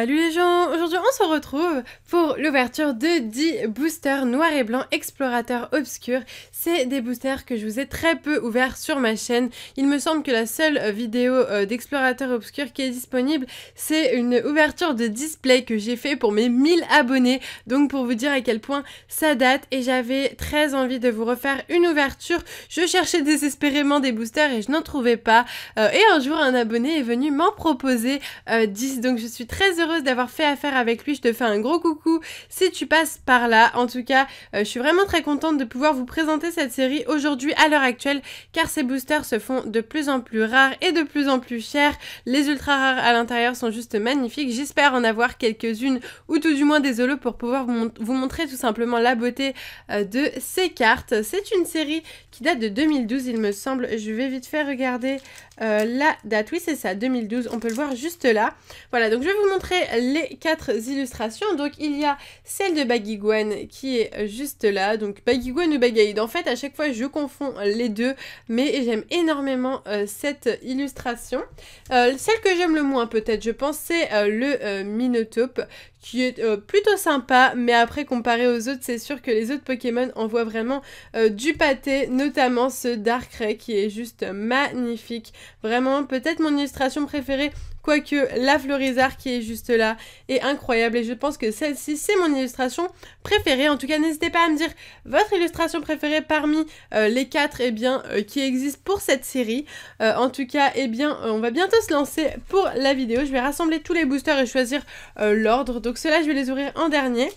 Salut les gens, aujourd'hui on se retrouve pour l'ouverture de 10 boosters noirs et blancs explorateurs obscurs. C'est des boosters que je vous ai très peu ouverts sur ma chaîne. Il me semble que la seule vidéo d'explorateurs obscurs qui est disponible, c'est une ouverture de display que j'ai fait pour mes 1000 abonnés. Donc pour vous dire à quel point ça date, et j'avais très envie de vous refaire une ouverture. Je cherchais désespérément des boosters et je n'en trouvais pas. Et un jour un abonné est venu m'en proposer 10, donc je suis très heureuse d'avoir fait affaire avec lui. Je te fais un gros coucou si tu passes par là. En tout cas, je suis vraiment très contente de pouvoir vous présenter cette série aujourd'hui à l'heure actuelle, car ces boosters se font de plus en plus rares et de plus en plus chers. Les ultra rares à l'intérieur sont juste magnifiques. J'espère en avoir quelques-unes, ou tout du moins des holos, pour pouvoir vous montrer tout simplement la beauté de ces cartes. C'est une série qui date de 2012 il me semble. Je vais vite fait regarder la date. Oui, c'est ça, 2012, on peut le voir juste là. Voilà, donc je vais vous montrer les 4 illustrations. Donc il y a celle de Baguigouane qui est juste là, donc Baguigouane ou Bagaïd. En fait, à chaque fois je confonds les deux, mais j'aime énormément cette illustration. Celle que j'aime le moins peut-être, je pense, c'est le Minotaur, qui est plutôt sympa, mais après comparé aux autres, c'est sûr que les autres Pokémon envoient vraiment du pâté, notamment ce Darkrai qui est juste magnifique. Vraiment, peut-être mon illustration préférée, quoique la Florizarre qui est juste là est incroyable, et je pense que celle-ci c'est mon illustration préférée. En tout cas, n'hésitez pas à me dire votre illustration préférée parmi les 4 qui existent pour cette série. En tout cas, on va bientôt se lancer pour la vidéo. Je vais rassembler tous les boosters et choisir l'ordre. Donc ceux-là, je vais les ouvrir en dernier.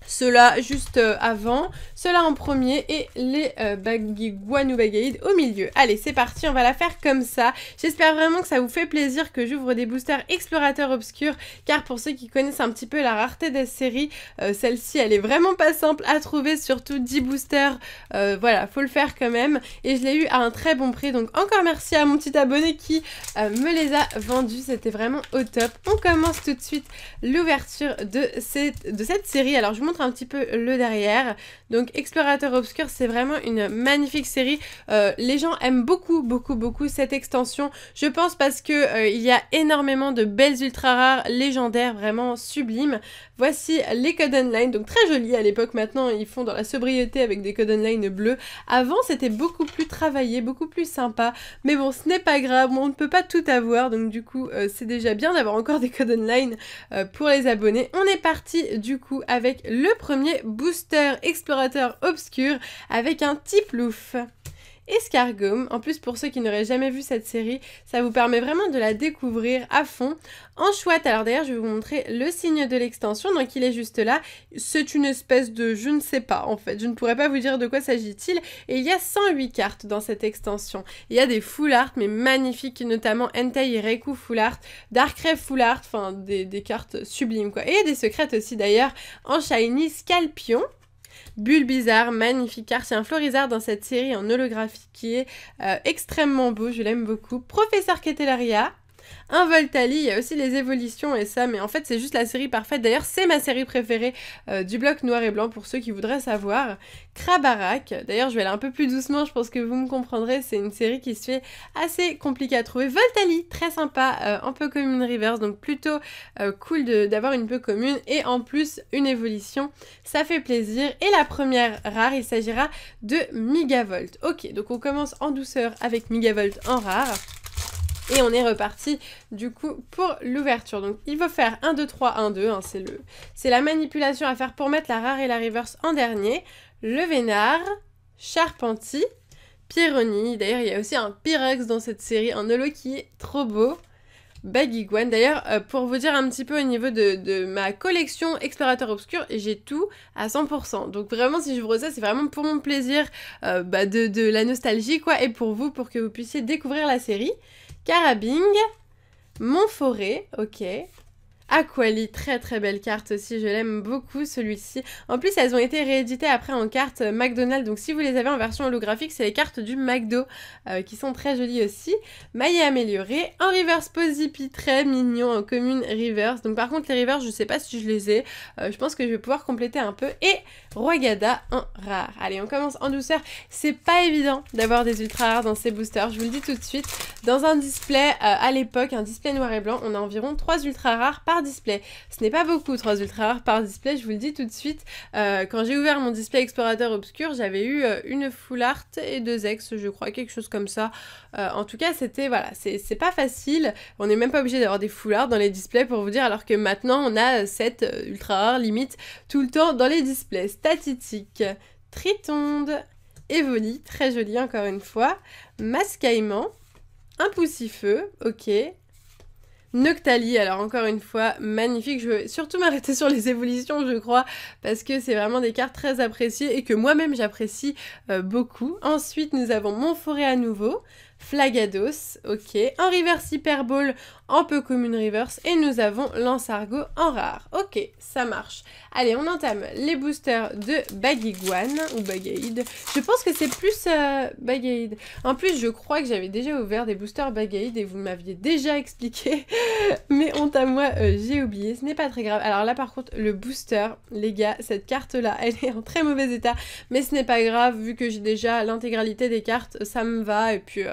Ceux-là juste avant, ceux-là en premier, et les Baguigouane ou Bagaïd au milieu. Allez, c'est parti, on va la faire comme ça. J'espère vraiment que ça vous fait plaisir que j'ouvre des boosters explorateurs obscurs, car pour ceux qui connaissent un petit peu la rareté des séries, celle-ci elle est vraiment pas simple à trouver, surtout 10 boosters, voilà, faut le faire quand même. Et je l'ai eu à un très bon prix, donc encore merci à mon petit abonné qui me les a vendus, c'était vraiment au top. On commence tout de suite l'ouverture de cette série. Alors je vous montre un petit peu le derrière. Donc Explorateur Obscur, c'est vraiment une magnifique série. Les gens aiment beaucoup cette extension, je pense, parce que il y a énormément de belles ultra rares légendaires vraiment sublimes. Voici les Code Online, donc très jolis à l'époque. Maintenant ils font dans la sobriété avec des Code Online bleus. Avant c'était beaucoup plus travaillé, beaucoup plus sympa, mais bon, ce n'est pas grave, on ne peut pas tout avoir, donc du coup c'est déjà bien d'avoir encore des Code Online pour les abonnés. On est parti du coup avec le premier booster explorateur obscur avec un Tiplouf. Escargome, en plus pour ceux qui n'auraient jamais vu cette série, ça vous permet vraiment de la découvrir à fond. En chouette, alors d'ailleurs je vais vous montrer le signe de l'extension, donc il est juste là. C'est une espèce de je ne sais pas en fait, je ne pourrais pas vous dire de quoi s'agit-il. Et il y a 108 cartes dans cette extension. Il y a des full art mais magnifiques, notamment Entei et Raikou full art, Darkrai full art, enfin des cartes sublimes quoi. Et il y a des secrètes aussi d'ailleurs en shiny. Scalpion, Bulbizarre, magnifique carte. Il y a un Florizarre dans cette série en holographie qui est extrêmement beau, je l'aime beaucoup. Professeur Ketelaria, un Voltali, il y a aussi les évolutions et ça, mais en fait c'est juste la série parfaite. D'ailleurs c'est ma série préférée du bloc noir et blanc pour ceux qui voudraient savoir. Krabarak, d'ailleurs je vais aller un peu plus doucement, je pense que vous me comprendrez, c'est une série qui se fait assez compliquée à trouver. Voltali, très sympa, en peu commune reverse, donc plutôt cool d'avoir une peu commune, et en plus une évolution, ça fait plaisir. Et la première rare, il s'agira de Migavolt. Ok, donc on commence en douceur avec Migavolt en rare. Et on est reparti du coup pour l'ouverture. Donc il faut faire 1, 2, 3, 1, 2. Hein, c'est la manipulation à faire pour mettre la rare et la reverse en dernier. Le Vénard, Charpenti, Pieroni. D'ailleurs il y a aussi un Pyrex dans cette série, un holo qui est trop beau. Baguigouane. D'ailleurs, pour vous dire un petit peu au niveau de ma collection Explorateur Obscur, j'ai tout à 100%. Donc vraiment, si j'ouvre ça, c'est vraiment pour mon plaisir, de la nostalgie, quoi, et pour vous, pour que vous puissiez découvrir la série. Carabing, Montforêt, ok. Aquali, très belle carte aussi, je l'aime beaucoup celui-ci. En plus, elles ont été rééditées après en cartes McDonald's, donc si vous les avez en version holographique, c'est les cartes du McDo qui sont très jolies aussi. Maillet amélioré, en reverse Pozipi, très mignon, en commune reverse. Donc par contre, les reverse, je sais pas si je les ai, je pense que je vais pouvoir compléter un peu. Et Roigada en rare. Allez, on commence en douceur. C'est pas évident d'avoir des ultra rares dans ces boosters, je vous le dis tout de suite. Dans un display, à l'époque, un display noir et blanc, on a environ 3 ultra rares par par display. Ce n'est pas beaucoup 3 ultra rares par display, je vous le dis tout de suite. Quand j'ai ouvert mon display explorateur obscur, j'avais eu une full art et 2 ex, je crois, quelque chose comme ça. En tout cas, c'était, voilà, c'est pas facile. On n'est même pas obligé d'avoir des full art dans les displays pour vous dire, alors que maintenant, on a 7 ultra rares limite tout le temps dans les displays. Statitique, Tritonde, Evoli, très joli encore une fois, Mascaïman, un Poussifeu, ok. Noctali, alors encore une fois, magnifique. Je veux surtout m'arrêter sur les évolutions, je crois, parce que c'est vraiment des cartes très appréciées et que moi-même j'apprécie beaucoup. Ensuite, nous avons Montforêt à nouveau, Flagados, ok. En reverse Hyper Ball, en peu commune reverse, et nous avons Lansargot en rare. Ok, ça marche. Allez, on entame les boosters de Baguiguane, ou Bagaïd. Je pense que c'est plus Bagaïd. En plus, je crois que j'avais déjà ouvert des boosters Bagaïd et vous m'aviez déjà expliqué. Mais honte à moi, j'ai oublié. Ce n'est pas très grave. Alors là, par contre, le booster, les gars, cette carte-là, elle est en très mauvais état. Mais ce n'est pas grave, vu que j'ai déjà l'intégralité des cartes, ça me va. Et puis,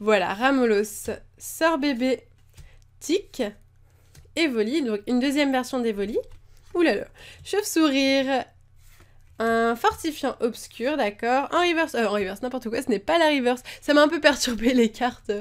voilà, Ramolos, Sœur Bébé, Tic, Evoli, donc une deuxième version d'Evoli. Oulala, Chauve-sourire, un fortifiant obscur, d'accord. En reverse, n'importe quoi, ce n'est pas la reverse. Ça m'a un peu perturbé les cartes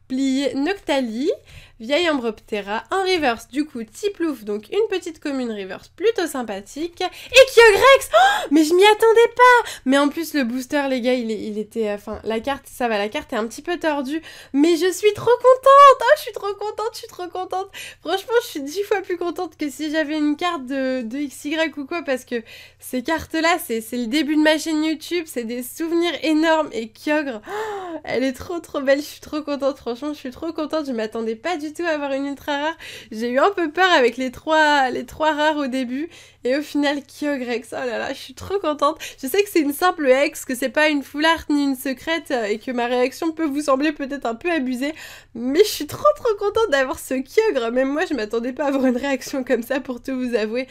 pliées. Noctali, Vieille Ambroptera, en reverse, du coup, Tiplouf, donc une petite commune reverse plutôt sympathique. Et Kyogrex, oh, mais je m'y attendais pas. Mais en plus, le booster, les gars, il était... Enfin, la carte, ça va, la carte est un petit peu tordue. Mais je suis trop contente. Oh, je suis trop contente. Franchement, je suis 10 fois plus contente que si j'avais une carte de XY ou quoi, parce que ces cartes-là, c'est le début de ma chaîne YouTube, c'est des souvenirs énormes. Et Kyogre, oh, elle est trop belle, je suis trop contente, franchement, je suis trop contente. Je m'attendais pas du tout à avoir une ultra rare. J'ai eu un peu peur avec les trois rares au début. Et au final, Kyogrex, oh là là, je suis trop contente. Je sais que c'est une simple ex, que c'est pas une full art ni une secrète, et que ma réaction peut vous sembler peut-être un peu abusée. Mais je suis trop contente d'avoir ce Kyogre. Même moi, je m'attendais pas à avoir une réaction comme ça, pour tout vous avouer.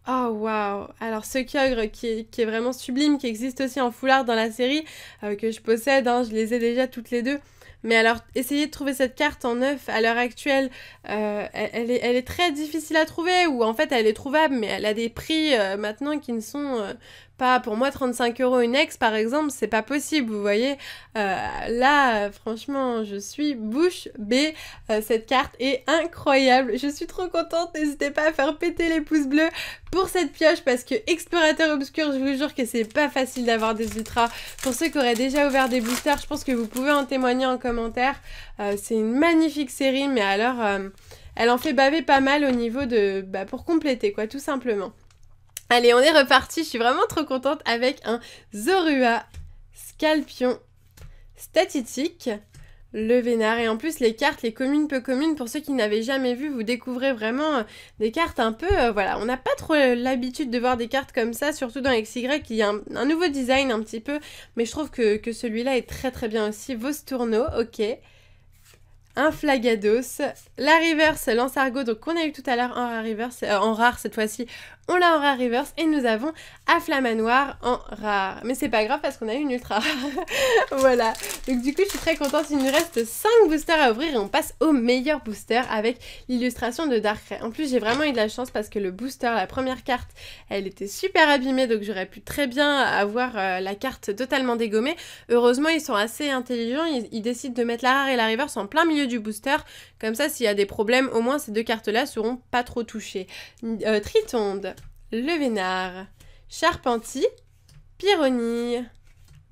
Oh waouh! Alors ce Kyogre qui est vraiment sublime, qui existe aussi en full art dans la série, que je possède, hein, je les ai déjà toutes les deux. Mais alors, essayez de trouver cette carte en neuf à l'heure actuelle, elle est très difficile à trouver, ou en fait elle est trouvable, mais elle a des prix maintenant qui ne sont pas, pour moi 35 € une ex par exemple, c'est pas possible, vous voyez. Là, franchement, je suis bouche bée, cette carte est incroyable, je suis trop contente, n'hésitez pas à faire péter les pouces bleus pour cette pioche, parce que Explorateur Obscur, je vous jure que c'est pas facile d'avoir des ultras. Pour ceux qui auraient déjà ouvert des boosters, je pense que vous pouvez en témoigner en commentaire. C'est une magnifique série, mais alors elle en fait baver pas mal au niveau de... pour compléter, quoi, tout simplement. Allez, on est reparti, je suis vraiment trop contente avec un Zorua, Scalpion, Statitique, le Vénard. Et en plus, les cartes, les communes, peu communes, pour ceux qui n'avaient jamais vu, vous découvrez vraiment des cartes un peu... voilà, on n'a pas trop l'habitude de voir des cartes comme ça, surtout dans XY, il y a un nouveau design un petit peu, mais je trouve que celui-là est très bien aussi. Vostourneau, ok. Un Flagados, la reverse Lansargot, donc qu'on a eu tout à l'heure en rare cette fois-ci, on l'a en rare reverse, et nous avons Afflamanoir en rare. Mais c'est pas grave parce qu'on a eu une ultra rare. Voilà, donc du coup je suis très contente, il nous reste 5 boosters à ouvrir et on passe au meilleur booster avec l'illustration de Darkrai. En plus j'ai vraiment eu de la chance parce que le booster, la première carte, elle était super abîmée, donc j'aurais pu très bien avoir la carte totalement dégommée. Heureusement ils sont assez intelligents, ils décident de mettre la rare et la reverse en plein milieu du booster, comme ça s'il y a des problèmes, au moins ces deux cartes là seront pas trop touchées. Tritonde, le Vénard, Charpenty, Pyronille,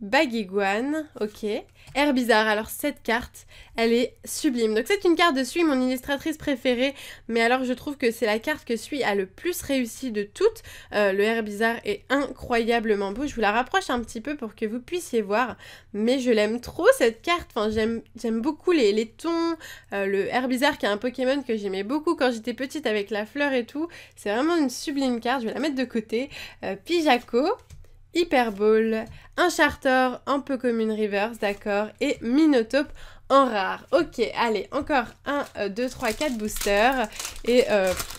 Baguiguane, ok. Herbizarre, alors cette carte, elle est sublime. Donc c'est une carte de Sui, mon illustratrice préférée, mais alors je trouve que c'est la carte que Sui a le plus réussi de toutes. Le Herbizarre est incroyablement beau, je vous la rapproche un petit peu pour que vous puissiez voir, mais je l'aime trop cette carte, enfin j'aime beaucoup les tons, le Herbizarre qui est un Pokémon que j'aimais beaucoup quand j'étais petite avec la fleur et tout, c'est vraiment une sublime carte, je vais la mettre de côté. Pijaco, Hyper Ball, un Charter en peu commune reverse, d'accord, et Minotape en rare. Ok, allez, encore 1, 2, 3, 4 boosters. Et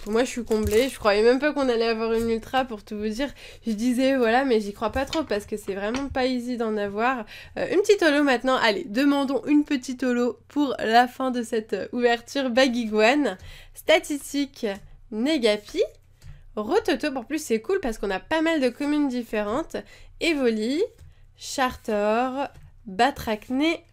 moi je suis comblée, je croyais même pas qu'on allait avoir une ultra pour tout vous dire. Je disais voilà, mais j'y crois pas trop parce que c'est vraiment pas easy d'en avoir. Une petite holo maintenant, allez, demandons une petite holo pour la fin de cette ouverture Baguiguane. Statistique, Negapi, Rototo, en plus c'est cool parce qu'on a pas mal de communes différentes, Evoli, Chartor, Batrachné,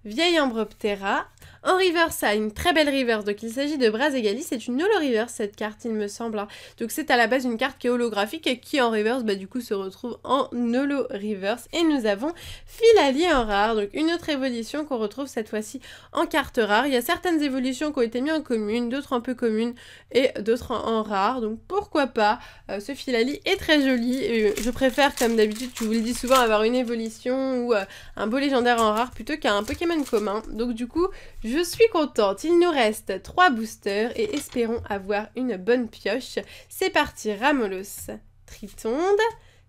Vieille Ambroptera. En reverse, ça a une très belle reverse, donc il s'agit de Brazegali, c'est une holo reverse cette carte il me semble, hein. Donc c'est à la base une carte qui est holographique et qui en reverse du coup se retrouve en holo reverse. Et nous avons Filali en rare, donc une autre évolution qu'on retrouve cette fois-ci en carte rare. Il y a certaines évolutions qui ont été mises en commune, d'autres un peu communes et d'autres en rare, donc pourquoi pas. Ce Filali est très joli, et je préfère comme d'habitude, je vous le dis souvent, avoir une évolution ou un beau légendaire en rare plutôt qu'un Pokémon commun. Donc du coup, je suis contente. Il nous reste 3 boosters et espérons avoir une bonne pioche. C'est parti, Ramolos, Tritonde,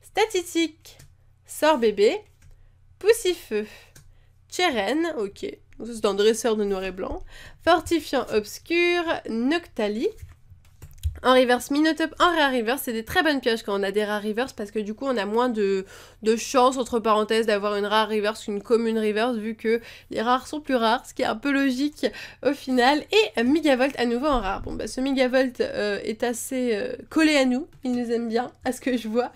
Statitique, Sorbébé, Poussifeu, Cheren, ok, c'est un dresseur de noir et blanc, Fortifiant obscur, Noctali. En reverse, Minotaur, en rare reverse, c'est des très bonnes pioches quand on a des rares reverse parce que du coup on a moins de chance, entre parenthèses, d'avoir une rare reverse qu'une commune reverse vu que les rares sont plus rares, ce qui est un peu logique au final. Et Megavolt à nouveau en rare. Bon ce Megavolt est assez collé à nous, il nous aime bien à ce que je vois,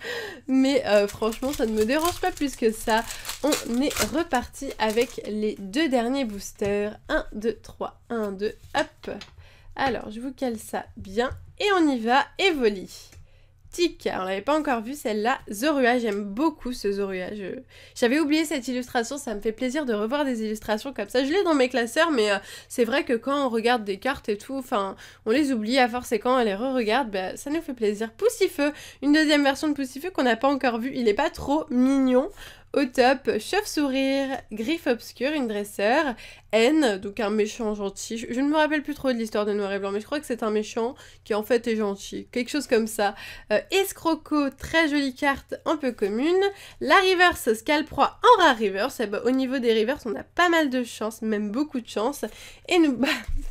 mais franchement ça ne me dérange pas plus que ça. On est reparti avec les 2 derniers boosters. 1, 2, 3, 1, 2, hop. Alors, je vous cale ça bien. Et on y va, Evoli. Tic, on l'avait pas encore vu celle-là. Zorua, j'aime beaucoup ce Zorua. J'avais oublié cette illustration, ça me fait plaisir de revoir des illustrations comme ça. Je l'ai dans mes classeurs, mais c'est vrai que quand on regarde des cartes et tout, enfin, on les oublie à force et quand on les re-regarde, ça nous fait plaisir. Poussifeu, une deuxième version de Poussifeu qu'on n'a pas encore vue. Il est pas trop mignon. Au top, Chauve-sourire, Griffe obscure, une dresseur, N, donc un méchant gentil. Je ne me rappelle plus trop de l'histoire de Noir et Blanc, mais je crois que c'est un méchant qui en fait est gentil. Quelque chose comme ça. Escroco, très jolie carte, un peu commune. La reverse, Scalproie en rare reverse. Au niveau des reverse, on a pas mal de chance, même beaucoup de chance. Et nous...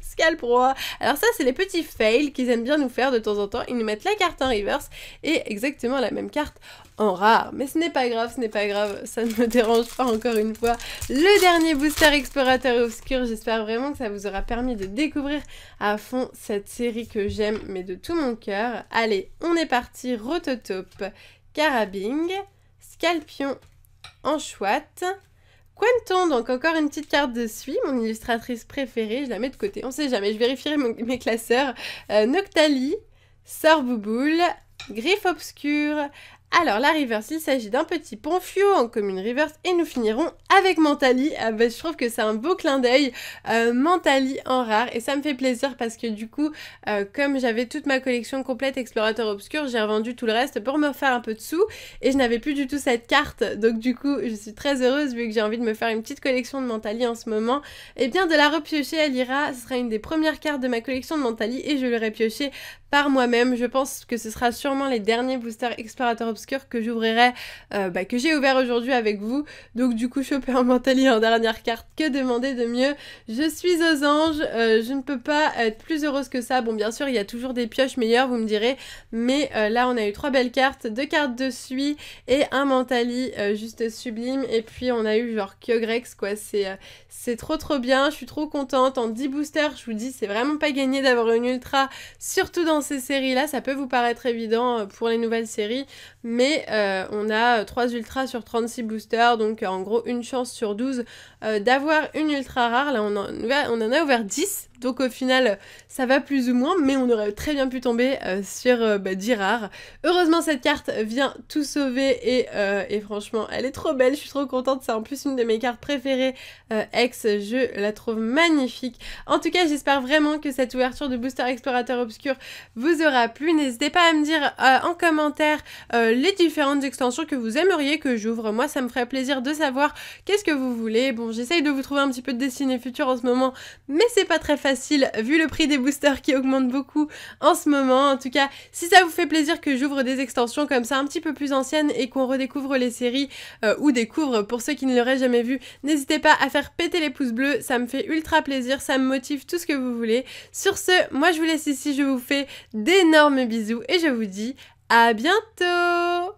Scalproie. Alors ça, c'est les petits fails qu'ils aiment bien nous faire de temps en temps. Ils nous mettent la carte en reverse et exactement la même carte en rare. Mais ce n'est pas grave, ça ne me dérange pas encore une fois. Le dernier booster explorateur obscur, j'espère vraiment que ça vous aura permis de découvrir à fond cette série que j'aime, mais de tout mon cœur. Allez, on est parti. Rototope, Carabing, Scalpion, Anchouette, Quenton, donc encore une petite carte de Sui, mon illustratrice préférée, je la mets de côté, on sait jamais, je vérifierai mes classeurs. Noctali, Sorbouboule, Griffe obscure. Alors la reverse, il s'agit d'un petit Ponfio en commune reverse et nous finirons avec Mentali. Je trouve que c'est un beau clin d'œil, Mentali en rare et ça me fait plaisir parce que du coup, comme j'avais toute ma collection complète Explorateur Obscur, j'ai revendu tout le reste pour me faire un peu de sous et je n'avais plus du tout cette carte, donc du coup je suis très heureuse vu que j'ai envie de me faire une petite collection de Mentali en ce moment. Et bien de la repiocher, elle ira, ce sera une des premières cartes de ma collection de Mentali et je l'aurai piochée par moi-même. Je pense que ce sera sûrement les derniers boosters Explorateur Obscur que j'ouvrirai, que j'ai ouvert aujourd'hui avec vous. Donc du coup, choper un Mentali en dernière carte, que demander de mieux? Je suis aux anges, je ne peux pas être plus heureuse que ça. Bon, bien sûr, il y a toujours des pioches meilleures, vous me direz, mais là, on a eu 3 belles cartes, 2 cartes de Sui et un Mentali juste sublime. Et puis, on a eu genre Kyogrex, quoi. C'est trop bien, je suis trop contente. En 10 boosters, je vous dis, c'est vraiment pas gagné d'avoir une ultra, surtout dans ces séries-là. Ça peut vous paraître évident pour les nouvelles séries, mais on a 3 ultras sur 36 boosters, donc en gros une chance sur 12 d'avoir une ultra rare. Là on en a ouvert 10, donc au final ça va plus ou moins, mais on aurait très bien pu tomber sur 10 rares. Heureusement cette carte vient tout sauver et franchement elle est trop belle, je suis trop contente, c'est en plus une de mes cartes préférées ex, je la trouve magnifique. En tout cas j'espère vraiment que cette ouverture de Booster Explorateur Obscur vous aura plu. N'hésitez pas à me dire en commentaire les différentes extensions que vous aimeriez que j'ouvre. Moi ça me ferait plaisir de savoir qu'est-ce que vous voulez. Bon, j'essaye de vous trouver un petit peu de Destinée Future en ce moment, mais c'est pas très facile vu le prix des boosters qui augmente beaucoup en ce moment. En tout cas, si ça vous fait plaisir que j'ouvre des extensions comme ça un petit peu plus anciennes et qu'on redécouvre les séries ou découvre pour ceux qui ne l'auraient jamais vu, n'hésitez pas à faire péter les pouces bleus, ça me fait ultra plaisir, ça me motive, tout ce que vous voulez. Sur ce, moi je vous laisse ici, je vous fais d'énormes bisous et je vous dis à bientôt!